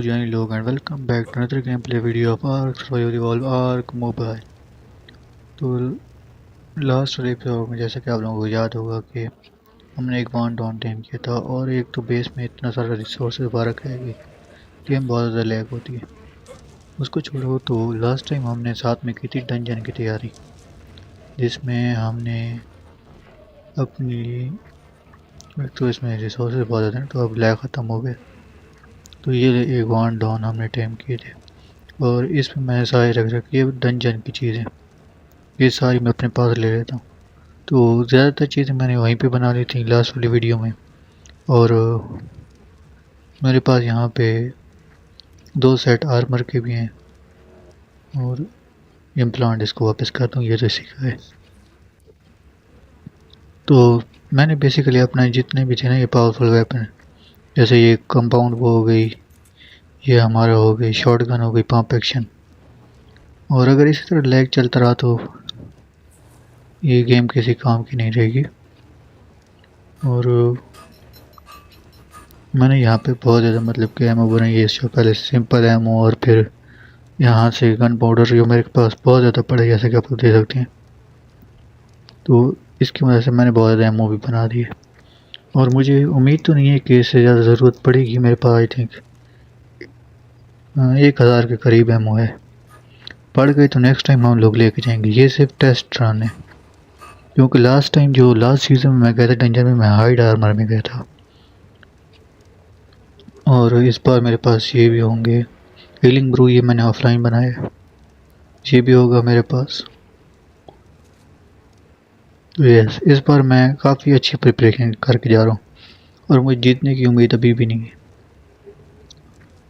जय लोग and welcome back to another game play video of Ark survival evolve Ark mobile. तो last वाले episode में जैसा कि आप लोगों को याद होगा कि हमने एक वन डाउन टीम किया था और एक तो बेस में इतना सारा रिसोर्सेज भर रखा है कि गेम बहुत ज़्यादा लैग होती है। उसको छोड़ो तो लास्ट टाइम हमने साथ में की थी डंजन की तैयारी, जिसमें हमने अपनी एक तो इसमें रिसोर्सेज बहुत ज़्यादा हैं तो अब लैग ख़त्म हो गया। तो ये एक वन डाउन हमने टाइम किए थे और इसमें मैंने सारे रख रखी है डंजन की चीज़ें, ये सारी मैं अपने पास ले लेता हूँ। तो ज़्यादातर चीज़ें मैंने वहीं पे बना ली थी लास्ट वाली वीडियो में। और मेरे पास यहाँ पे 2 सेट आर्मर के भी हैं और इम्प्लांट इसको वापस करता हूँ, ये तो सीखा है। तो मैंने बेसिकली अपना जितने भी थे ना ये पावरफुल वेपन, जैसे ये कंपाउंड वो हो गई, ये हमारा हो गई शॉर्ट गन हो गई पंप एक्शन, और अगर इसी तरह लैग चलता रहा तो ये गेम किसी काम की नहीं रहेगी। और मैंने यहाँ पे बहुत ज़्यादा मतलब कि एमओ बनाई है, इससे पहले सिंपल एमओ और फिर यहाँ से गन पाउडर जो मेरे पास बहुत ज़्यादा पड़ा है, जैसे कि आप लोग देख सकते हैं। तो इसकी वजह से मैंने बहुत ज़्यादा एमओ भी बना दी है और मुझे उम्मीद तो नहीं है कि इससे ज़्यादा ज़रूरत पड़ेगी। मेरे पास आई थिंक 1000 के करीब एमओ है, पड़ गई तो नेक्स्ट टाइम हम लोग लेके जाएंगे। ये सिर्फ टेस्ट रन है, क्योंकि लास्ट टाइम जो लास्ट सीज़न में मैं गया था डंजन में, मैं हाइड आर्मर में गया था। और इस बार मेरे पास ये भी होंगे हीलिंग ब्रू, ये मैंने ऑफलाइन बनाया, ये भी होगा मेरे पास। तो यस, इस बार मैं काफ़ी अच्छी प्रिपरेशन करके जा रहा हूँ और मुझे जीतने की उम्मीद अभी भी नहीं है।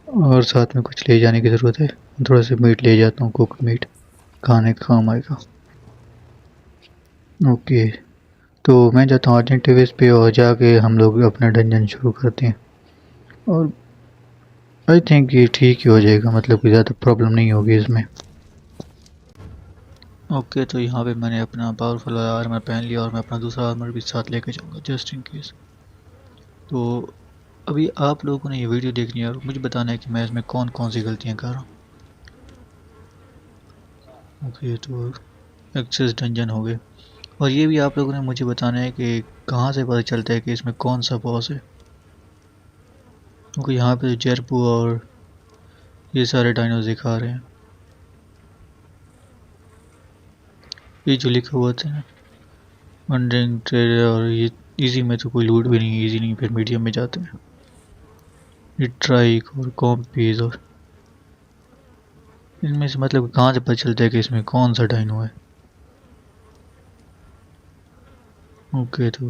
और साथ में कुछ ले जाने की ज़रूरत है, थोड़ा सा मीट ले जाता हूँ, कुक मीट खाने का काम आएगा। ओके, तो मैं जाता हूँ अर्जेंट टीवीज पे और जाके हम लोग अपना डंजन शुरू करते हैं। और आई थिंक ये ठीक ही हो जाएगा, मतलब कि ज़्यादा प्रॉब्लम नहीं होगी इसमें। ओके, तो यहाँ पे मैंने अपना पावरफुल आर्मर पहन लिया और मैं अपना दूसरा आर्मर भी साथ लेके जाऊँगा जस्ट इन केस। तो अभी आप लोगों ने ये वीडियो देखनी है और मुझे बताना है कि मैं इसमें कौन कौन सी गलतियाँ कर रहा हूँ। ओके, तो एक्सेस डंजन हो गए और ये भी आप लोगों ने मुझे बताना है कि कहाँ से पता चलता है कि इसमें कौन सा बॉस है, क्योंकि यहाँ पे जेरपू और ये सारे डायनोस दिखा रहे हैं। ये जो लिखा हुआ था वंडरिंग ट्रेड, और ये इजी में तो कोई लूट भी नहीं है, इजी नहीं, फिर मीडियम में जाते हैं। ये ट्राइक और कॉम्पीज, और इनमें से मतलब कहाँ से पता चलता है कि इसमें कौन सा डायनो है। ओके, तो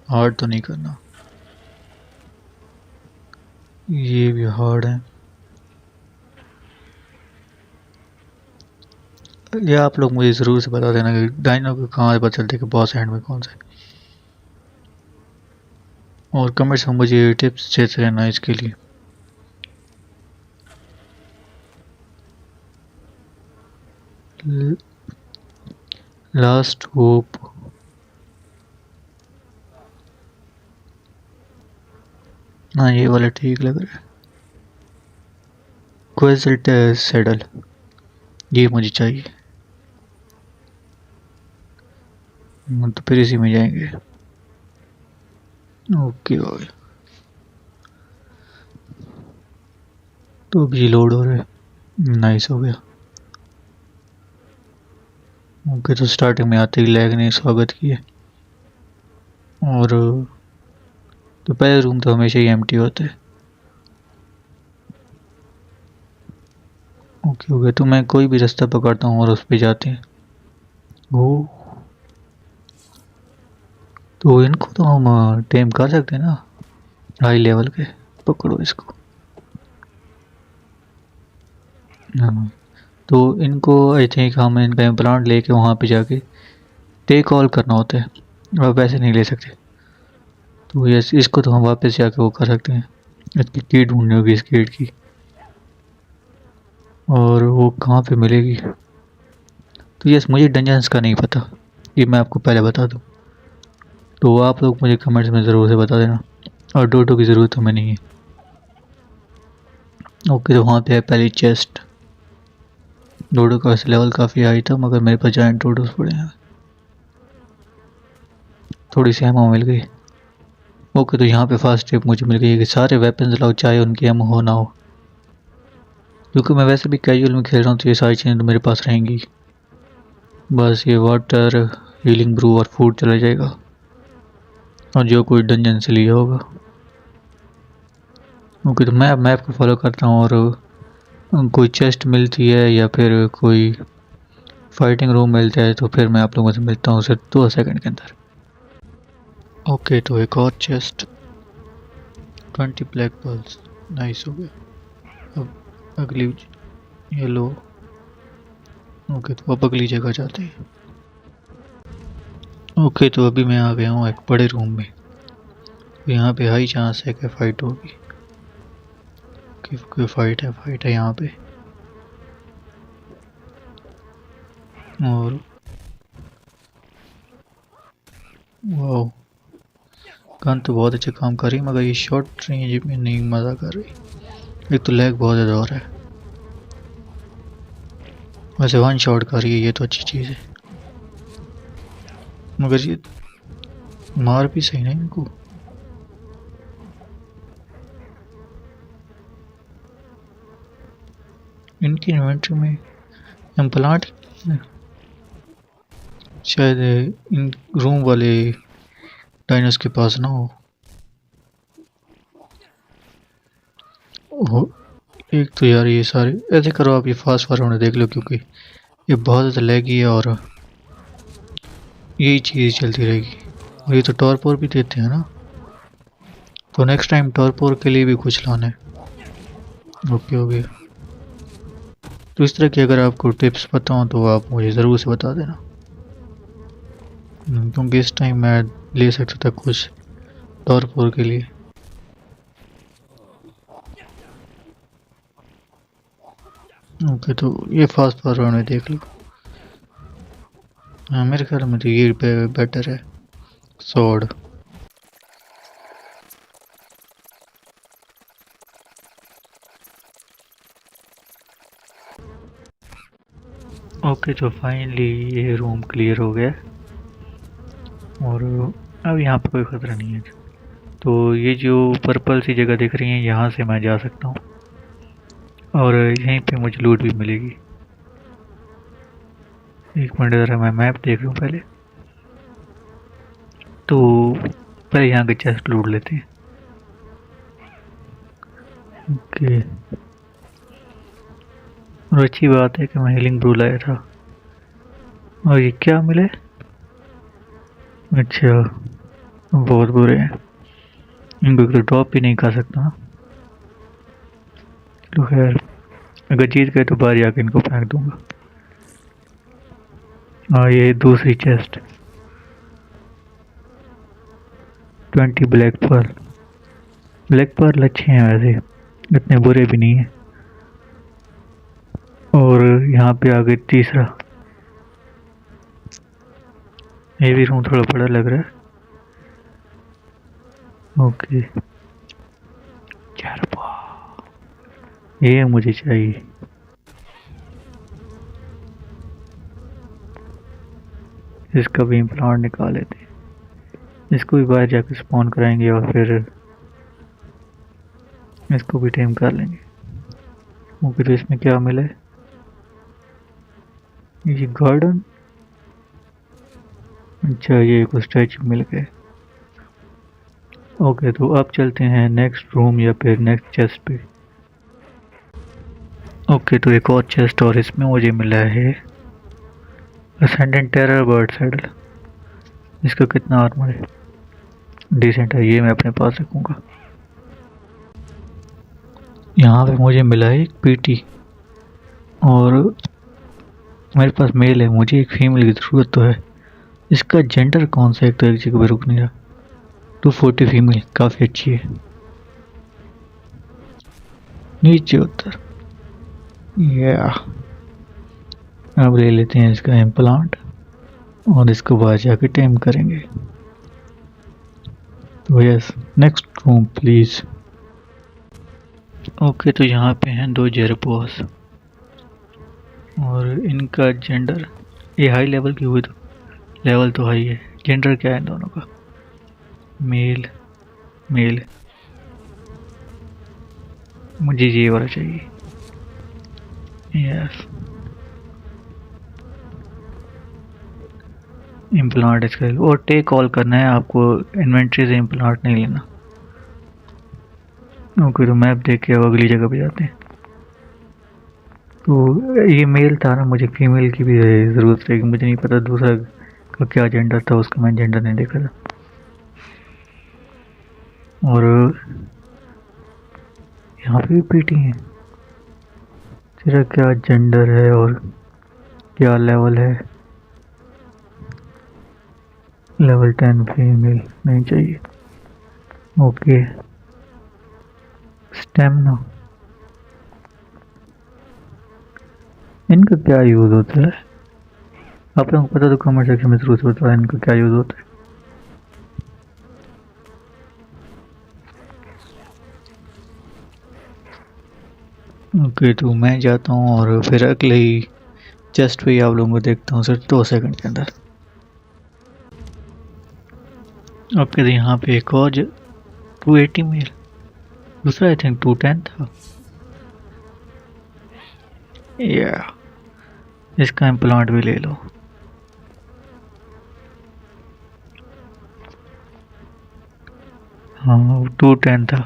हार्ड तो नहीं करना, ये भी हार्ड है। ये आप लोग मुझे ज़रूर से बता देना कि डायनो को कहाँ से पता चलता है कि बॉस हैंड में कौन सा है, और कमेंट्स में मुझे टिप्स देते रहना इसके लिए। लास्ट होप, हाँ ये वाला ठीक लग रहा है। क्वेजल्ट सैडल, ये मुझे चाहिए, तो फिर इसी में जाएंगे। ओके ओके, तो अभी लोड हो रहा है, नाइस हो गया। ओके, तो स्टार्टिंग में आते ही लैग ने स्वागत किया, और तो पहले रूम तो हमेशा ही एम्प्टी होता है। ओके ओके, तो मैं कोई भी रास्ता पकड़ता हूँ और उस पर जाते हैं। ओ, तो इनको तो हम टेम कर सकते हैं ना, हाई लेवल के। पकड़ो इसको। हाँ, तो इनको आई थिंक हम इनका इम्प्लांट लेके वहाँ पे जाके टेक ऑल करना होता है, और वैसे नहीं ले सकते। तो यस, इसको तो हम वापस जाके वो कर सकते हैं। इसकी की ढूंढनी होगी, इस कीट की, और वो कहाँ पे मिलेगी। तो यस, मुझे डंजन्स का नहीं पता, ये मैं आपको पहले बता दूँ, तो आप लोग मुझे कमेंट्स में ज़रूर से बता देना। और डोडो की ज़रूरत हमें नहीं है। ओके, तो वहाँ पे है पहली चेस्ट। डोडो का लेवल काफ़ी हाई था, मगर मेरे पास जायंट डोडोस पड़े हैं। थोड़ी सी एमो मिल गई। ओके, तो यहाँ पे फर्स्ट टिप मुझे मिल गई है कि सारे वेपन्स लाओ, चाहे उनकी एमो हो ना हो। क्योंकि मैं वैसे भी कैजुअल में खेल रहा हूँ, तो ये सारी चीज़ें तो मेरे पास रहेंगी। बस ये वाटर, हीलिंग ब्रू और फूड चला जाएगा, और जो कोई डंजन से लिया होगा। ओके, तो मैं अब मैप को फॉलो करता हूँ, और कोई चेस्ट मिलती है या फिर कोई फाइटिंग रूम मिलता है तो फिर मैं आप लोगों से मिलता हूँ सिर्फ 2 सेकंड के अंदर। ओके, तो एक और चेस्ट, 20 ब्लैक पर्ल्स, नाइस हो गया। अब अगली ये लो। ओके, तो अब अगली जगह जाते हैं। ओके, तो अभी मैं आ गया हूँ एक बड़े रूम में। यहाँ पे हाई चांस है कि फाइट होगी, कि कोई फाइट है यहाँ पे। और वाह, गन तो बहुत अच्छा काम कर रही है, मगर ये शॉर्ट रेंज में नहीं मज़ा कर रही। एक तो लैग बहुत ज़्यादा हो रहा है। वैसे वन शॉट कर रही है, ये तो अच्छी चीज़ है, मगर ये मार भी सही नहीं इनको। इनकी इन्वेंटरी में इम्प्लांट शायद इन रूम वाले डायनोस के पास ना हो। एक तो यार ये सारे ऐसे करो, आप ये फास्ट फॉरवर्ड देख लो, क्योंकि ये बहुत ज़्यादा लैगी है और यही चीज़ चलती रहेगी। और ये तो टॉरपोर भी देते हैं ना, तो नेक्स्ट टाइम टॉरपोर के लिए भी कुछ लाना है। ओके हो गया। तो इस तरह की अगर आपको टिप्स पता हो तो आप मुझे ज़रूर से बता देना, क्योंकि इस टाइम मैं ले सकता था कुछ टॉरपोर के लिए। ओके, तो ये फास्ट फॉरवर्ड में देख लो। हाँ, मेरे ख्याल में तो ये बेटर है, सॉर्ड। ओके, तो फाइनली ये रूम क्लियर हो गया, और अब यहाँ पे कोई ख़तरा नहीं है। तो ये जो पर्पल सी जगह दिख रही है, यहाँ से मैं जा सकता हूँ, और यहीं पे मुझे लूट भी मिलेगी। एक मिनट ज़रा मैं मैप देख लूँ पहले। तो पहले यहाँ के चेस्ट लूट लेते हैं। ओके, और अच्छी बात है कि मैं हीलिंग ब्रू लाया था। और ये क्या मिले? अच्छा, बहुत बुरे हैं, इनको तो ड्रॉप भी नहीं कर सकता। तो खैर, अगर जीत गए तो बाहर जाके इनको फेंक दूंगा। और ये दूसरी chest, 20 black pearl. Black pearl अच्छे हैं वैसे, इतने बुरे भी नहीं हैं। और यहाँ पे आगे तीसरा, ये भी रूम थोड़ा बड़ा लग रहा है। ओके, ये मुझे चाहिए। इसका भी इम्प्लांट निकाल लेते हैं, इसको भी बाहर जाकर स्पॉन कराएंगे और फिर इसको भी टेम कर लेंगे। ओके, तो इसमें क्या मिला है? ये गार्डन, अच्छा ये कुछ स्टैचू मिल गए। ओके, तो अब चलते हैं नेक्स्ट रूम या फिर नेक्स्ट चेस्ट पे। ओके, तो एक और चेस्ट, और इसमें मुझे मिला है असेंडेंट टेरर बर्ड सैडल। इसका कितना आर्मर है? डिसेंट है, ये मैं अपने पास रखूँगा। यहाँ पे मुझे मिला है एक पीटी, और मेरे पास मेल है, मुझे एक फीमेल की ज़रूरत तो है। इसका जेंडर कौन सा? एक तो एक जगह पे रुक नहीं रहा। 240 फीमेल काफ़ी अच्छी है। नीचे उतर, या अब ले लेते हैं इसका इम्प्लांट, और इसको बाहर जाके टेम करेंगे। तो yes, next room please. Okay, तो यहाँ पे हैं दो जेरपोस और इनका जेंडर, ये हाई लेवल की हुई तो लेवल तो हाई है। जेंडर क्या है इन दोनों का? मेल मेल। मुझे ये वाला चाहिए। यस, इम्प्लांट इसका और टेक कॉल करना है आपको, इन्वेंट्री से इम्प्लांट नहीं लेना। ओके, तो मैप देख के अब अगली जगह पे जाते हैं। तो ये मेल था ना, मुझे फीमेल की भी ज़रूरत रहेगी। मुझे नहीं पता दूसरा का क्या जेंडर था, उसका मैं जेंडर नहीं देखा था। और यहाँ पे भी पीटी है। तेरा क्या जेंडर है और क्या लेवल है? लेवल 10 फीमेल नहीं चाहिए। ओके, स्टेमिना, इनका क्या यूज़ होता है? आप लोगों को पता तो कमेंट सेक्शन में जरूर से बताओ इनका क्या यूज़ होता है। ओके, तो मैं जाता हूँ और फिर अगले ही चेस्ट पे ही आप लोगों को देखता हूँ सिर्फ 2 सेकंड के अंदर। ओके, तो यहाँ पे एक और 280 मेल, दूसरा आई थिंक 210 था। या इसका इम्प्लांट भी ले लो। हाँ, 210 था,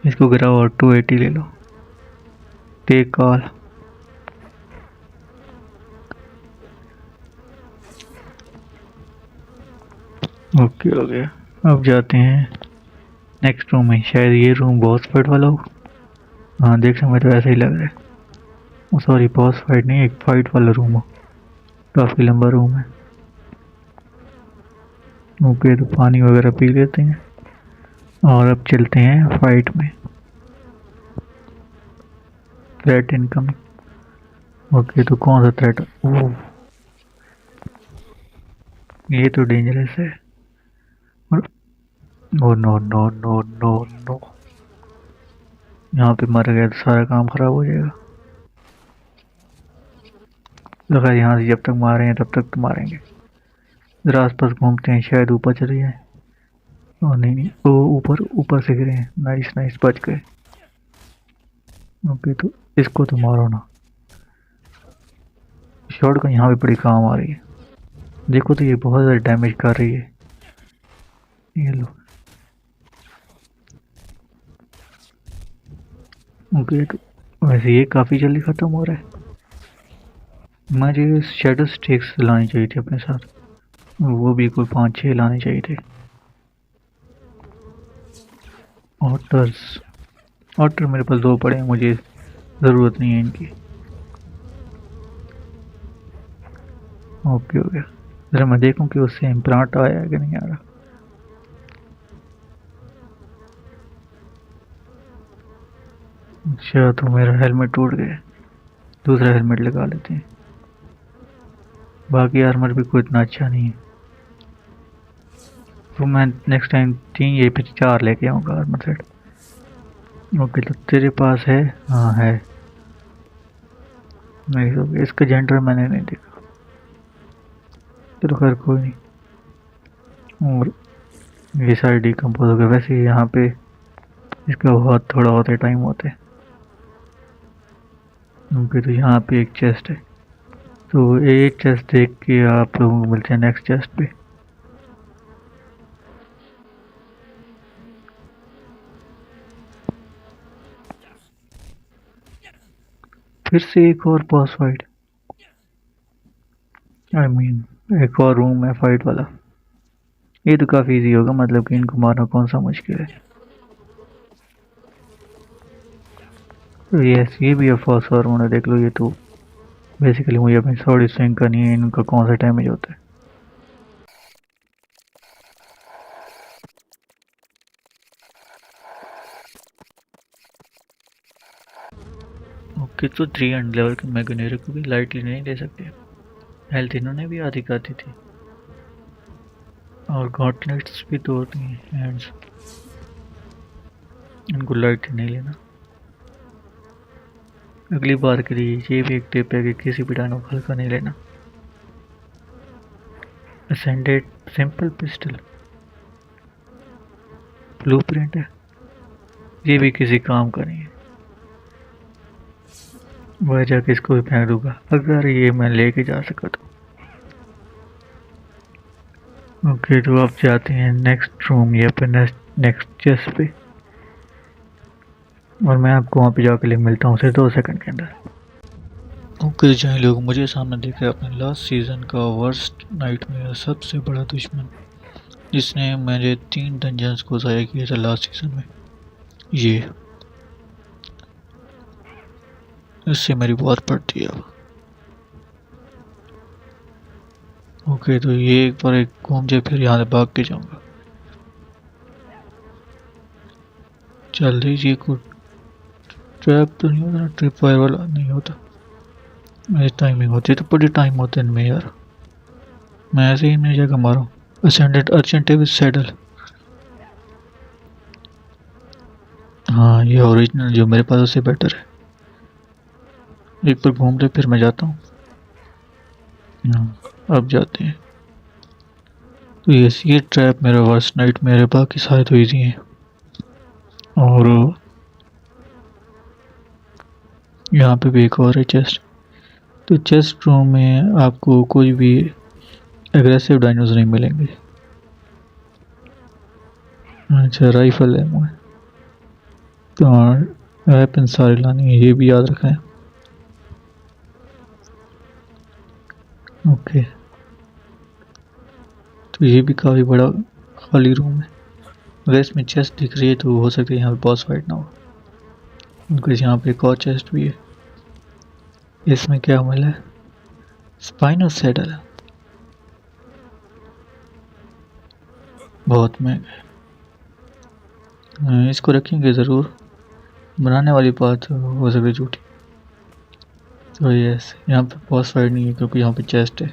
इसको गिराओ और 280 ले लो। Take call. ओके हो गया, अब जाते हैं नेक्स्ट रूम में। शायद ये रूम बॉस फाइट वाला हो। हाँ, देखने में तो ऐसा ही लग रहा है। सॉरी, बॉस फाइट नहीं, एक फाइट वाला रूम हो। काफ़ी लंबा रूम है। ओके, तो पानी वगैरह पी लेते हैं और अब चलते हैं फाइट में। Threat incoming. ओके, तो कौन सा थ्रेट? ओह, ये तो डेंजरस है। Oh no no no no no, यहाँ पे मर गया तो सारा काम खराब हो जाएगा। लगा यहाँ से जब तक मारे हैं तब तक तो मारेंगे। जरा आसपास घूमते हैं, शायद ऊपर चले जाए। ओ नहीं नहीं, ओ ऊपर ऊपर से गिरे हैं। नाइस नाइस, बच गए। ओके, तो इसको तो मारो ना। शॉट का यहाँ पे बड़ी काम आ रही है। देखो तो ये बहुत ज़्यादा डैमेज कर रही है। ये लो। ओके, तो वैसे ये काफ़ी जल्दी ख़त्म हो रहा है। मुझे शेडो स्टिक्स लानी चाहिए थी अपने साथ, वो भी कोई 5-6 लाने चाहिए थे। ऑटर्स, ऑटर मेरे पास 2 पड़े हैं, मुझे ज़रूरत नहीं है इनकी। ओके हो गया। ज़रा मैं देखूं कि उससे इम्प्लांट आया है कि नहीं आ रहा। अच्छा, तो मेरा हेलमेट टूट गया, दूसरा हेलमेट लगा लेते हैं। बाकी आर्मर भी कोई इतना अच्छा नहीं है, तो मैं नेक्स्ट टाइम 3 या फिर 4 लेके आऊँगा आर्मर सेट। ओके, तो तेरे पास है? हाँ है। नहीं, हो गया। इसका जेंडर मैंने नहीं देखा, चलो खैर कोई नहीं। और ये सारे डिकम्पोज हो गए। वैसे यहाँ पे इसका बहुत थोड़ा होता टाइम होता है। ओके, तो यहाँ पे एक चेस्ट है, तो एक चेस्ट देख के आप लोगों को मिलते हैं नेक्स्ट चेस्ट पे। फिर से एक और बॉस फाइट, आई मीन एक और रूम है फाइट वाला। ये तो काफ़ी इजी होगा, मतलब कि इनको मारना कौन सा मुश्किल है। तो ये भी है फर्स्ट और मैंने देख लो। ये तो बेसिकली मुझे अपनी थर्ड स्विंग करनी है, इनका कौन सा डैमेज होता है। ओके, तो 300 लेवल के मैग्नेरो को भी लाइटली नहीं ले सकते। हेल्थ इन्होंने भी आधी कर दी थी। और गॉटलेट्स भी दो नहीं हैंड्स, इनको लाइट नहीं लेना। अगली बार के लिए ये भी एक टिप है कि किसी भी डायनो को हल्का नहीं लेना। असेंडेड सिंपल पिस्टल ब्लूप्रिंट है, ये भी किसी काम का नहीं है। वह जाके इसको भी फेंक दूंगा अगर ये मैं लेके जा सका तो। ओके, तो आप जाते हैं नेक्स्ट रूम या फिर नेक्स्ट चेस्ट पे, और मैं आपको वहाँ पे जाके मिलता हूँ सिर्फ 2 सेकंड के अंदर। ओके जाए लोग, मुझे सामने देख रहे अपने लास्ट सीज़न का वर्स्ट नाइटमेयर, सबसे बड़ा दुश्मन जिसने मेरे 3 डंजन्स को ज़ाया किया था लास्ट सीज़न में। ये इससे मेरी बहुत पड़ती है अब। ओके, तो ये एक बार एक घूम जाए फिर यहाँ से भाग के जाऊँगा। चल दीजिए, कुछ ट्रैप तो नहीं होता ना, ट्रिप फायर वाला नहीं होता। मेरी टाइमिंग होती है तो बड़ी टाइम होते हैं इनमें यार। मैं ऐसे ही मेरी जगह मारूँ। असेंडेड अर्जेंट विद सैडल, हाँ ये ओरिजिनल जो मेरे पास उससे बेटर है। एक बार घूम ले फिर मैं जाता हूँ। हाँ, अब जाते हैं। तो ये ट्रैप मेरा वर्स्ट नाइट मेरे, बाकी सारे तो इजी हैं। और यहाँ पे भी एक और है चेस्ट। तो चेस्ट रूम में आपको कोई भी एग्रेसिव डायनोस नहीं मिलेंगे। अच्छा, राइफल है मुझे तो वेपन सारे लाने हैं, ये भी याद रखें। ओके, तो ये भी काफ़ी बड़ा खाली रूम है। अगर इसमें चेस्ट दिख रही है तो हो सकता है यहाँ पे बॉस फाइट ना हो, क्योंकि यहाँ पे एक और चेस्ट भी है। इसमें क्या मिला है? स्पाइनल सैडल, बहुत महंगा है। इसको रखेंगे ज़रूर, बनाने वाली बात हो सकती झूठी। तो यस, यहाँ पे बॉस फाइट नहीं है क्योंकि यहाँ पे चेस्ट है।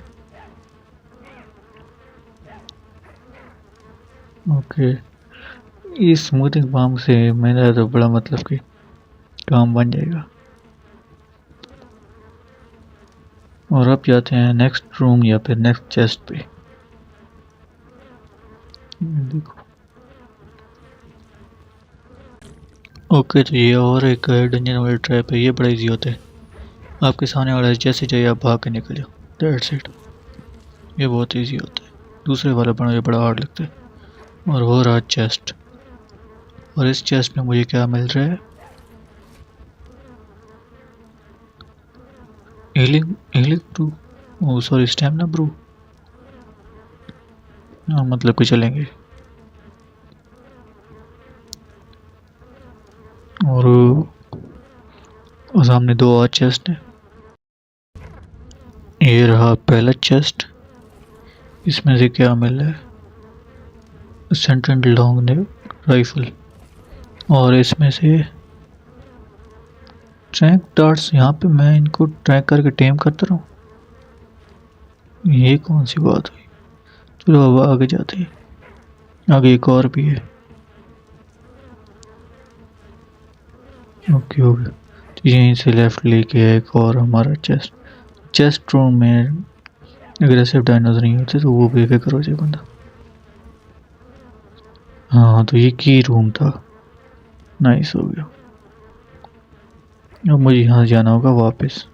ओके, इस स्मूथिंग बाम से मेरा तो बड़ा मतलब कि काम बन जाएगा। और अब जाते हैं नेक्स्ट रूम या फिर नेक्स्ट चेस्ट पे। देखो, ओके, तो ये और एक डंजन वाला ट्रैप है। ये बड़ा इजी होता है, आपके सामने वाला जैसे चाहिए आप भाग के निकल जाओ, दैट्स इट। ये बहुत इजी होता है। दूसरे वाला बड़ा बड़ा हार्ड लगता है। और वो रहा चेस्ट, और इस चेस्ट में मुझे क्या मिल रहा है? हीलिंग ब्रू, ओ सॉरी स्टैमिना ब्रू। हाँ, मतलब कि चलेंगे। और सामने 2 और चेस्ट है। ये रहा पहला चेस्ट, इसमें से क्या मिल रहा है? सेंट्रल लॉन्ग राइफल, और इसमें से ट्रैक डार्ट्स। यहाँ पे मैं इनको ट्रैक करके टेम करता रहूँ, ये कौन सी बात हुई? चलो अब आगे जाते हैं, आगे एक और भी है। ओके ओके, तो यहीं से लेफ्ट लेके एक और हमारा चेस्ट रूम में एग्रेसिव डायनोस नहीं होते तो वो भी करो जी बंदा। हाँ, तो ये की रूम था, नाइस हो गया। अब मुझे यहाँ जाना होगा वापस,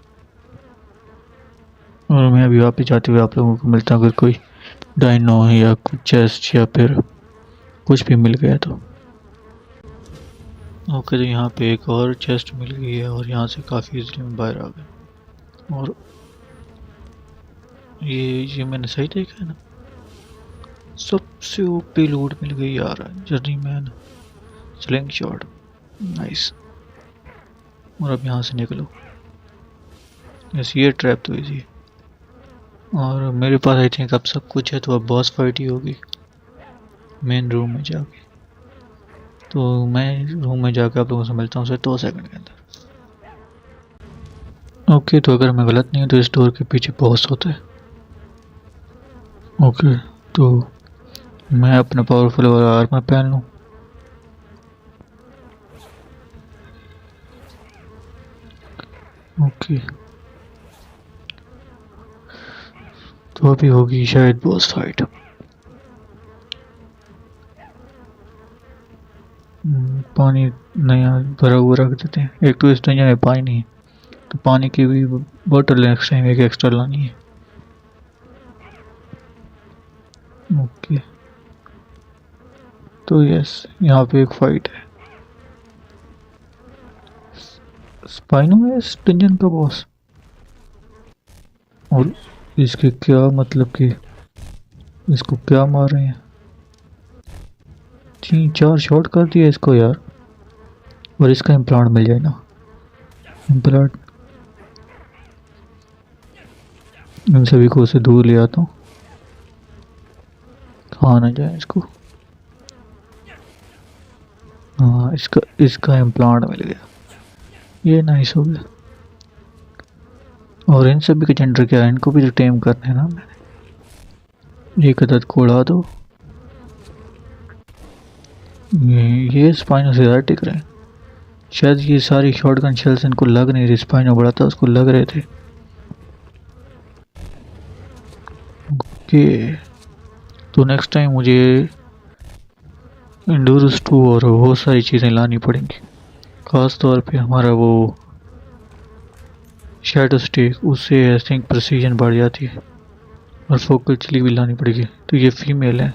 और मैं अभी वापस जाते हुए आप लोगों को मिलता हूँ अगर कोई डायनो या कुछ चेस्ट या फिर कुछ भी मिल गया तो। ओके, तो यहाँ पे एक और चेस्ट मिल गई है और यहाँ से काफ़ी इजीली मैं बाहर आ गया। और ये मैंने सही देखा है ना, सबसे ओपी लूट मिल गई यार, journey man sling shot, nice. और अब यहाँ से निकलो। यस, ये ट्रैप तो इजी है। और मेरे पास आई थिंक अब सब कुछ है, तो अब बॉस फाइट ही होगी मेन रूम में जाके। तो मैं रूम में जाकर आप लोगों से मिलता हूँ सिर्फ 2 सेकंड के अंदर। ओके, तो अगर मैं गलत नहीं हूँ तो इस डोर के पीछे बॉस होता है। ओके, तो मैं अपना पावरफुल वाला आर्मर पहन लूँ। ओके, तो अभी होगी शायद बॉस फाइट। पानी नया भरा हुआ रख देते हैं। एक तो इस दुनिया में पानी नहीं है, तो पानी की भी बोतल नेक्स्ट टाइम एक एक्स्ट्रा लानी है। ओके, तो यस, यहाँ पे एक फाइट है। स्पाइनो है इस डंजन का बॉस। और इसके क्या मतलब कि इसको क्या मार रहे हैं? 3-4 शॉट कर दिया इसको यार। और इसका इम्प्लांट मिल जाए ना। इम्प्लांट इन सभी को से दूर ले आता हूँ, खा ना जाए इसको। हाँ, इसका इम्प्लांट मिल गया, ये नाइस हो गया। और इन सभी के जेंडर क्या है, इनको भी तो टेम करना है ना मैंने। एक अदद को उड़ा दो। ये स्पाइनो से ज़्यादा टिक रहे हैं। शायद ये सारी शॉटगन शेल्स इनको लग नहीं रही, स्पाइनो बड़ा था उसको लग रहे थे। ओके, तो नेक्स्ट टाइम मुझे एंडोरस 2 और बहुत सारी चीज़ें लानी पड़ेंगी। खास तौर पे हमारा वो शैडो स्टिक, उससे आई थिंक प्रेसिजन बढ़ जाती है। और फोकल चिली भी लानी पड़ेगी। तो ये फीमेल है,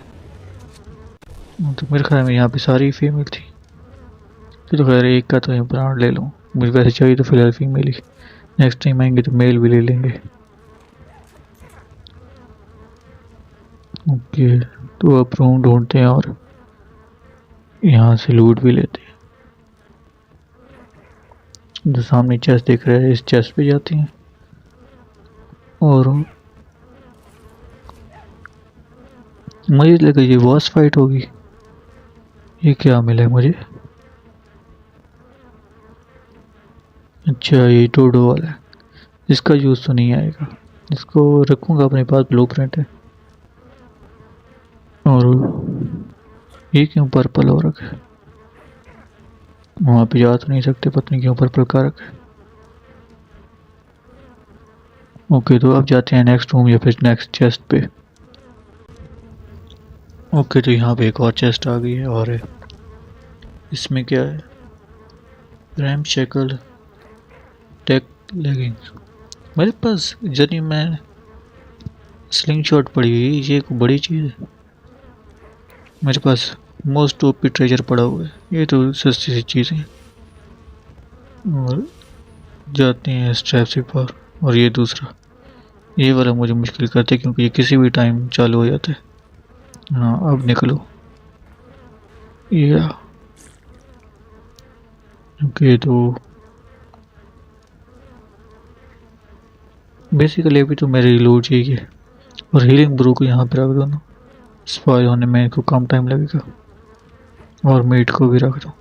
तो मेरे ख्याल में यहाँ पे सारी फीमेल थी। तो खैर एक का तो यहाँ ब्रांड ले लूँ, मुझे वैसे चाहिए तो फिलहाल फीमेल ही। नेक्स्ट टाइम आएंगे तो मेल भी ले लेंगे। ओके, तो अब रूम ढूंढते हैं और यहाँ से लूट भी लेते हैं। जो सामने चेस्ट दिख रहा है, इस चेस्ट पे जाते हैं। और मुझे लगा ये बॉस फाइट होगी। ये क्या मिला है मुझे? अच्छा, ये टोडो वाला है। इसका यूज़ तो नहीं आएगा, इसको रखूँगा अपने पास। ब्लूप्रिंट है। और ये क्यों पर्पल हो रखा है? वहाँ पे जा तो नहीं सकते, पता नहीं क्यों पर्पल का रखा है। ओके, तो अब जाते हैं नेक्स्ट रूम या फिर नेक्स्ट चेस्ट पे। ओके, तो यहाँ पे एक और चेस्ट आ गई है। और इसमें क्या है? Ram shackle tek leggings. मेरे पास जरी में स्लिंग शॉट पड़ी हुई, ये एक बड़ी चीज़ है। मेरे पास मोस्ट ओपी ट्रेजर पड़ा हुआ है, ये तो सस्ती सी चीज़ें। और जाते हैं स्ट्रैप से पर। और ये दूसरा, ये वाला मुझे मुश्किल करता है क्योंकि ये किसी भी टाइम चालू हो जाता है। हाँ, अब निकलो। या ओके, तो बेसिकली अभी तो मेरे रिलोड चाहिए। और हीलिंग ब्रू को यहाँ पे रख दो ना, स्पॉइल होने में इनको कम टाइम लगेगा। और मीट को भी रख दो,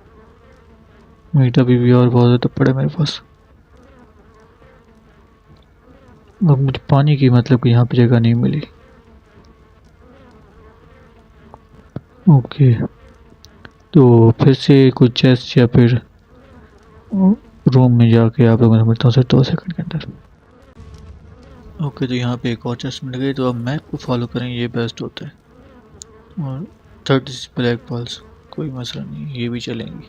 मीट अभी भी और बहुत ज़्यादा पड़े मेरे पास। अब मुझे पानी की मतलब कि यहाँ पे जगह नहीं मिली। ओके, तो फिर से कुछ चेस्ट या फिर रूम में जाके आप लोगों से मिलता हूँ सर 2 सेकंड के अंदर। ओके, तो यहाँ पे एक और चेस्ट मिल गई। तो अब मैप को फॉलो करें, ये बेस्ट होता है। और 36 ब्लैक बॉल्स, कोई मसला नहीं, ये भी चलेंगी।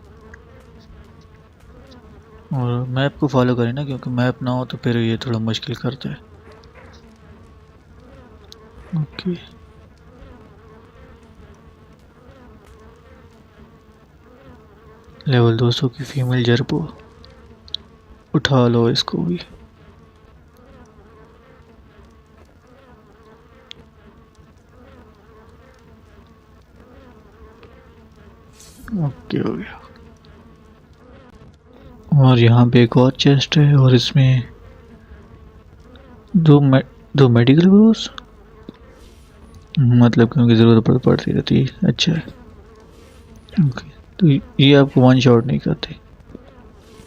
और मैप को फॉलो करें ना, क्योंकि मैप ना हो तो फिर ये थोड़ा मुश्किल करता है। ओके, लेवल 200 की फीमेल जर्बो, उठा लो इसको भी। ओके, हो गया। और यहाँ पे एक और चेस्ट है, और इसमें दो मेडिकल ग्रोस, मतलब क्योंकि ज़रूरत पड़ती रहती है। अच्छा है। ओके, तो ये आपको वन शॉट नहीं करते।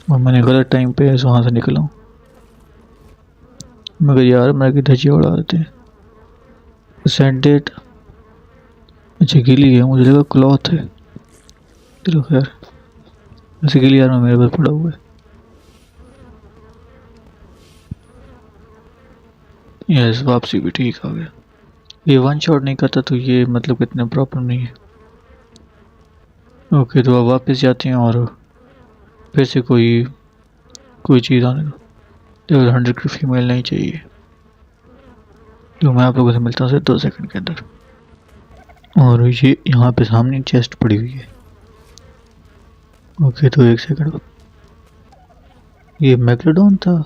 और मैंने गलत टाइम पे वहाँ से निकला हूँ, मगर यार मेरे की धज्जियाँ उड़ा देते हैं। सेंडेड अच्छा गीली है, मुझे लगा क्लॉथ है। चलो खैर, वैसे गीली यार मेरे पास पड़ा हुआ है। यस, वापसी भी ठीक आ गया। ये वन शॉट नहीं करता तो ये मतलब इतने प्रॉब्लम नहीं है। ओके, तो अब वापस जाते हैं और फिर से कोई कोई चीज़ आने दो। लेवल 100 की फीमेल नहीं चाहिए, तो मैं आप लोगों से मिलता हूँ सिर्फ 2 सेकंड के अंदर। और ये यहाँ पे सामने चेस्ट पड़ी हुई है। ओके, तो 1 सेकंड, ये मैग्लोडॉन था?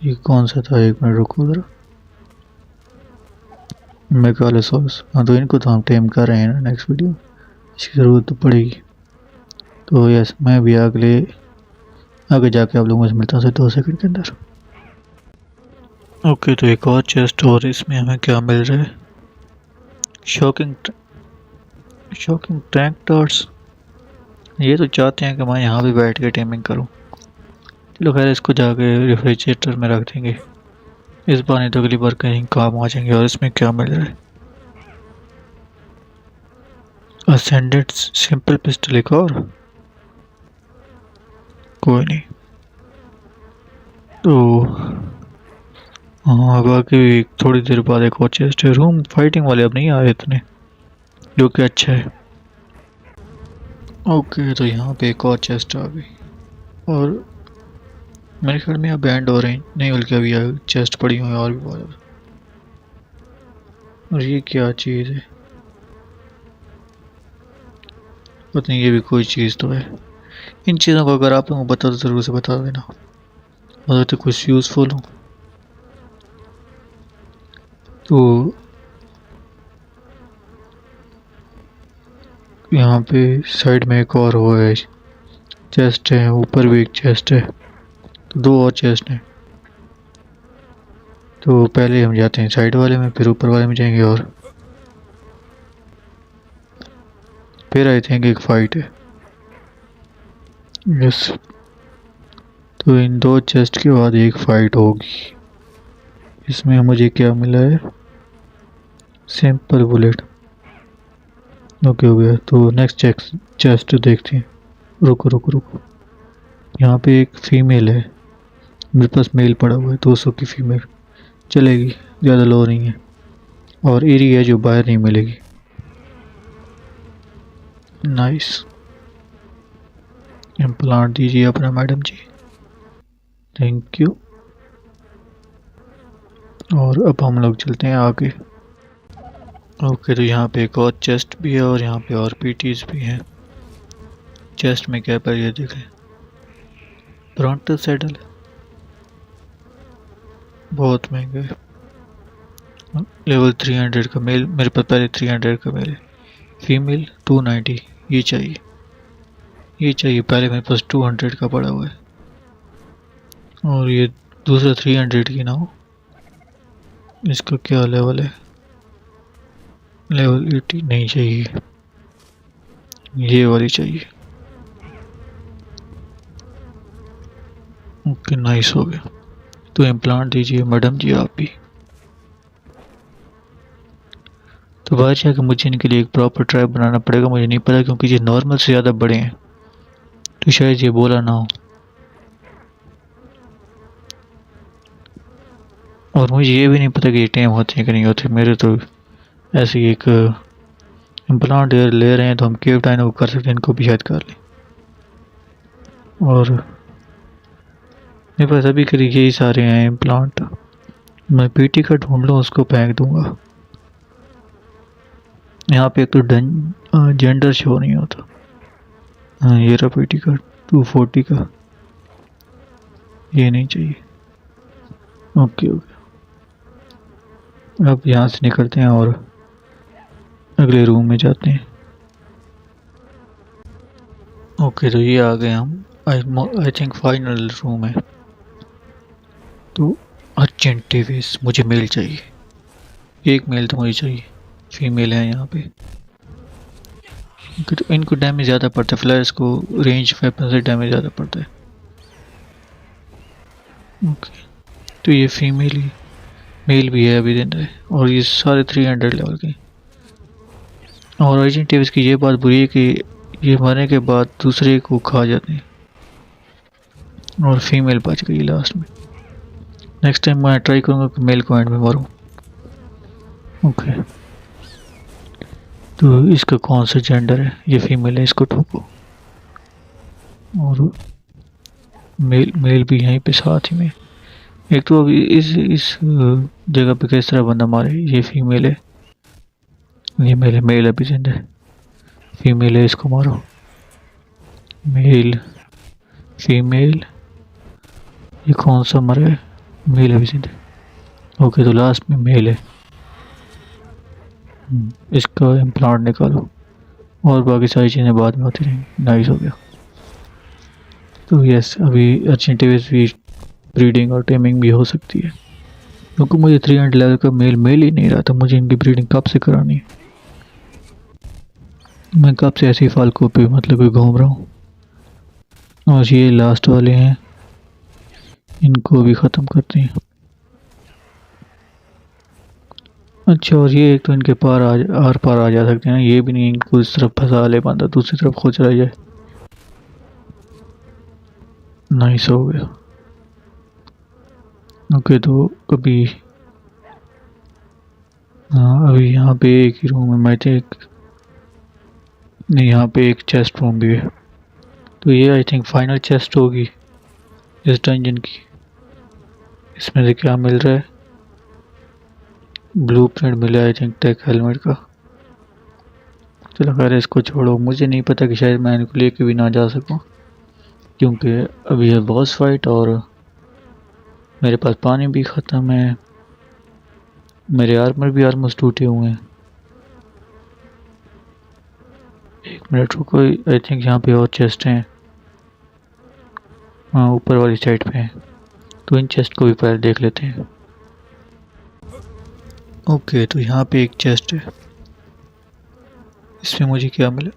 ये कौन सा था? 1 मिनट रुको जरा। मेगालोसॉरस, हाँ तो इनको तो हम टेम कर रहे हैं ना नेक्स्ट वीडियो, इसकी ज़रूरत तो पड़ेगी। तो यस, मैं भी आगे जाके आप लोगों से मिलता हूँ सिर्फ 2 सेकंड के अंदर। ओके, तो एक और चेस्ट, और इसमें हमें क्या मिल रहा है? Shocking shocking tank dots. ये तो चाहते हैं कि मैं यहाँ भी बैठ के टेमिंग करूँ। चलो खैर, इसको जाके रेफ्रिजरेटर में रख देंगे, इस बार नहीं तो अगली बार कहीं काम आ जाएंगे। और इसमें क्या मिल रहा है? असेंडेड सिंपल पिस्टल, एक और, कोई नहीं। तो हाँ, बाकी थोड़ी देर बाद एक और चेस्ट है। रूम फाइटिंग वाले अब नहीं आ रहे इतने, जो कि अच्छा है। ओके, तो यहाँ पे एक और चेस्ट आ गई, और मेरे ख्याल में अब बैंड हो रहे हैं, नहीं बल्कि अभी चेस्ट पड़ी हुई है और भी बहुत ज़्यादा। और ये क्या चीज़ है? पता नहीं, ये भी कोई चीज़ तो है। इन चीज़ों को अगर आप लोगों को बता तो ज़रूर से बता देना, अगर तो कुछ यूज़फुल हो। तो यहाँ पे साइड में एक और वो है, चेस्ट है, ऊपर भी एक चेस्ट है, तो 2 और चेस्ट हैं। तो पहले हम जाते हैं साइड वाले में, फिर ऊपर वाले में जाएंगे, और फिर आई थिंक एक फाइट है। यस, तो इन 2 चेस्ट के बाद एक फाइट होगी। इसमें मुझे क्या मिला है? Simple bullet. ओके हो गया, तो नेक्स्ट चेस्ट देखते हैं। रुको रुको रुको, यहाँ पे एक फीमेल है, मेरे पास मेल पड़ा हुआ है, 200 की फीमेल चलेगी, ज़्यादा लो नहीं है, और एरिया जो बाहर नहीं मिलेगी। नाइस, इम्प्लांट दीजिए अपना मैडम जी, थैंक यू। और अब हम लोग चलते हैं आगे। ओके, तो यहाँ पे एक और चेस्ट भी है, और यहाँ पे और पीटीज भी हैं। चेस्ट में क्या पर ये देखें, ब्रॉन्टल सैडल, बहुत महंगा है। लेवल 300 का मेल, मेरे पास पहले 300 का मेल है। फीमेल 290, ये चाहिए, ये चाहिए। पहले मेरे पास 200 का पड़ा हुआ है, और ये दूसरा 300 की ना हो। इसका क्या लेवल है? लेवल 80 नहीं चाहिए, ये वाली चाहिए। ओके, नाइस हो गया। तो इम्प्लांट दीजिए मैडम जी आप भी। तो बाहर जाकर मुझे इनके लिए एक प्रॉपर ट्रैप बनाना पड़ेगा, मुझे नहीं पता, क्योंकि ये नॉर्मल से ज़्यादा बड़े हैं, तो शायद ये बोला ना हो। और मुझे ये भी नहीं पता कि ये टेम होते हैं कि नहीं होते। मेरे तो ऐसे ही एक इम्प्लांट ले रहे हैं, तो हम केव टाइनो को कर सकते हैं, इनको भी शायद कर लें। और मेरे पास अभी करीब यही सारे हैं इम्प्लांट, मैं पीटी का ढूंढ लूँ, उसको फेंक दूंगा। यहाँ पे एक तो जेंडर शो नहीं होता। हाँ, ये रहा पीटी का 240 का, ये नहीं चाहिए। ओके ओके, अब यहाँ से निकलते हैं और अगले रूम में जाते हैं। ओके, तो ये आ गए हम, आई थिंक फाइनल रूम है। तो अर्जेंट टीवीस, मुझे मेल चाहिए, एक मेल तो मुझे चाहिए। फीमेल है यहाँ पे, तो इनको डैमेज ज़्यादा पड़ता है, फ्लैश को रेंज वेपन से डैमेज ज़्यादा पड़ता है। ओके, तो ये फीमेल ही, मेल भी है अभी दिन रहे, और ये सारे 300 लेवल के। और रेजिडेंट एविल की ये बात बुरी है कि ये मरने के बाद दूसरे को खा जाते हैं और फीमेल बच गई लास्ट में। नेक्स्ट टाइम मैं ट्राई करूँगा कि मेल को एंड में मारूँ। ओके, तो इसका कौन सा जेंडर है? ये फीमेल है, इसको ठोको। और मेल मेल भी यहीं पे साथ ही में। एक तो अभी इस जगह पे किस तरह बंदा मारे? ये फीमेल है, ये मेल है, मेल अभी जिंदा है, फीमेल है, इसको मारो। मेल फीमेल, ये कौन सा मरा है? मेल अभी जिंदा है। ओके, तो लास्ट में मेल है। इसका इम्प्लांट निकालो और बाकी सारी चीज़ें बाद में होती रहेंगी। नाइस हो गया। तो यस, अभी अर्जेंटिविस भी ब्रीडिंग और टेमिंग भी हो सकती है, क्योंकि मुझे 300 लेवल का मेल मिल ही नहीं रहा था। मुझे इनकी ब्रीडिंग कब से करानी है? मैं कब से ऐसी फालतू पे मतलब कि घूम रहा हूँ। और ये लास्ट वाले हैं, इनको भी ख़त्म करते हैं। अच्छा, और ये एक तो इनके आर पार आ जा सकते हैं ना, ये भी नहीं इनको इस तरफ फंसा ले पाता, दूसरी तरफ खुद चला जाए। नाइस हो गया। ओके, तो अभी हाँ, अभी यहाँ पे एक ही रूम है। मैं एक नहीं, यहाँ पे एक चेस्ट रूम भी है। तो ये आई थिंक फाइनल चेस्ट होगी इस डंजन की। इसमें से क्या मिल रहा है? ब्लूप्रिंट मिला है आई थिंक टेक हेलमेट का। चलो खैर, इसको छोड़ो। मुझे नहीं पता कि शायद मैं इनको लेके भी ना जा सकूं, क्योंकि अभी है बॉस फाइट और मेरे पास पानी भी ख़त्म है, मेरे आर्मर भी ऑलमोस्ट टूटे हुए हैं। एक मिनट रुको, आई थिंक यहाँ पे और चेस्ट हैं। हाँ, ऊपर वाली साइड पे हैं, तो इन चेस्ट को भी पहले देख लेते हैं। ओके, तो यहाँ पे एक चेस्ट है, इसमें मुझे क्या मिला?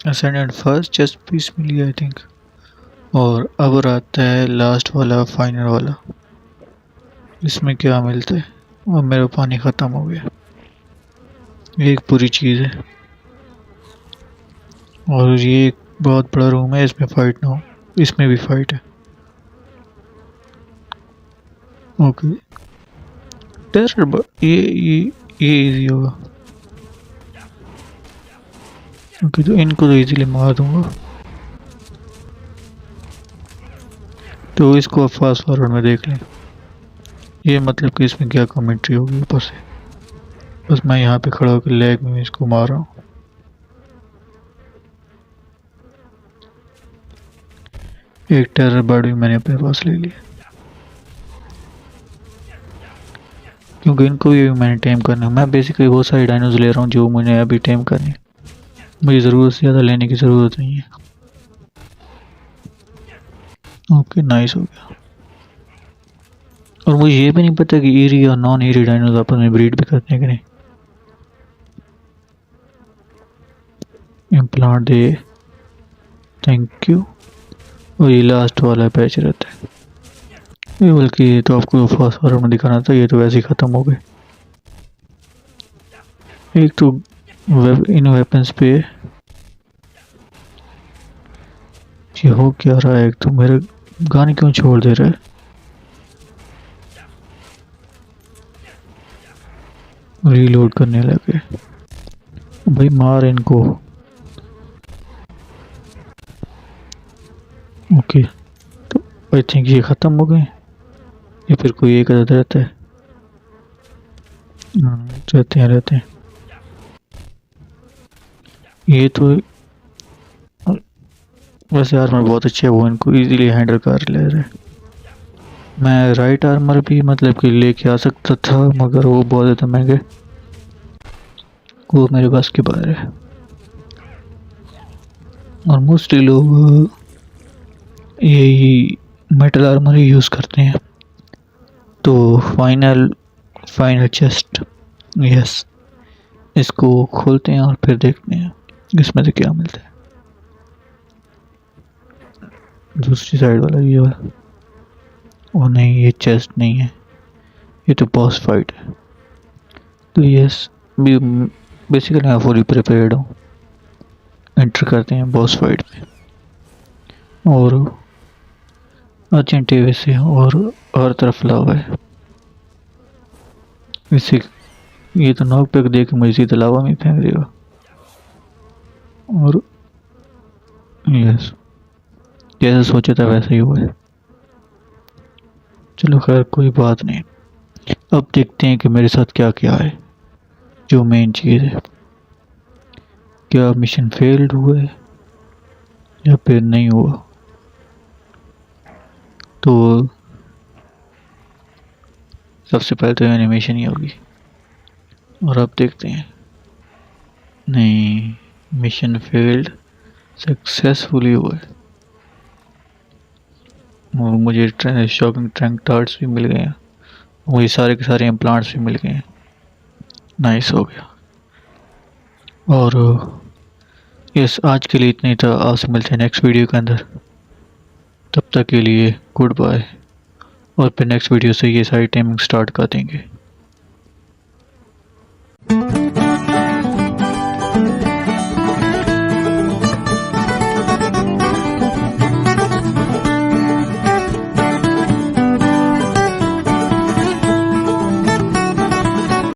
असेंडेंट फर्स्ट चेस्ट पीस मिली आई थिंक। और अब आता है लास्ट वाला, फाइनल वाला। इसमें क्या मिलता है? और मेरा पानी ख़त्म हो गया। ये एक पूरी चीज़ है और ये एक बहुत बड़ा रूम है, इसमें फाइट ना हो। इसमें भी फाइट है। ओके, टेरर ये इजी होगा। ओके, तो इनको तो इजीली मार दूंगा। तो इसको फास्ट फॉरवर्ड में देख लें। ये मतलब कि इसमें क्या कमेंट्री होगी ऊपर से। बस मैं यहाँ पे खड़ा होकर लेग में इसको मार रहा हूँ। एक टेरर बर्ड भी मैंने अपने पास ले लिया, क्योंकि इनको भी मैंने टेम करना है। मैं बेसिकली बहुत सारी डायनोज ले रहा हूँ जो मुझे अभी टेम करनी है। मुझे ज़रूरत से ज़्यादा लेने की ज़रूरत नहीं है। ओके, नाइस हो गया। और मुझे ये भी नहीं पता कि ईरी और नॉन ईरी डायनोज आपस में ब्रीड भी करते हैं कि नहीं। Implant they, thank you. और ये लास्ट वाला पैच रहता है, ये बल्कि ये तो आपको फास्ट फॉरवर्ड में दिखाना था, ये तो वैसे ही ख़त्म हो गए। एक तो इन वेपन्स पे ये हो क्या रहा है? एक तो मेरे गाने क्यों छोड़ दे रहा है? रीलोड करने लगे भाई, मार इनको। ओके, तो आई थिंक ये ख़त्म हो गए, या फिर कोई एक अदद रहता है? रहते हैं। ये तो वैसे आर्मर बहुत अच्छे है, वो इनको इजीली हैंडल कर ले रहे हैं। मैं राइट आर्मर भी मतलब कि लेके आ सकता था, मगर वो बहुत ज़्यादा महंगे, वो मेरे पास के बाहर है। और मोस्टली लोग यही मेटल आर्मर ही यूज़ करते हैं। तो फाइनल चेस्ट, यस, इसको खोलते हैं और फिर देखते हैं इसमें से क्या मिलता है। दूसरी साइड वाला ये वाला, और नहीं, ये चेस्ट नहीं है, ये तो बॉस फाइट है। तो यस, बेसिकली मैं फुली प्रिपेयर्ड हूँ। एंटर करते हैं बॉस फाइट में और अर्जेंट वैसे और हर तरफ लावा है। इसी ये तो नॉक पैक दे के मुझे सीधा लावा में फेंक देगा। और यस, जैसा सोचा था वैसा ही हुआ है। चलो खैर कोई बात नहीं। अब देखते हैं कि मेरे साथ क्या क्या है। जो मेन चीज़ है, क्या मिशन फेल्ड हुआ है या फिर नहीं हुआ। तो सबसे पहले तो एनिमेशन ही होगी और अब देखते हैं। नहीं, मिशन फेल्ड सक्सेसफुली हुआ है और मुझे शॉकिंग ट्रैंक टार्ट्स भी मिल गए हैं। मुझे सारे के सारे इम्प्लांट्स भी मिल गए हैं। नाइस हो गया। और यस, आज के लिए इतना ही था। आपसे मिलते हैं नेक्स्ट वीडियो के अंदर। तब तक के लिए गुड बाय। और फिर नेक्स्ट वीडियो से ये सारी टाइमिंग स्टार्ट कर देंगे।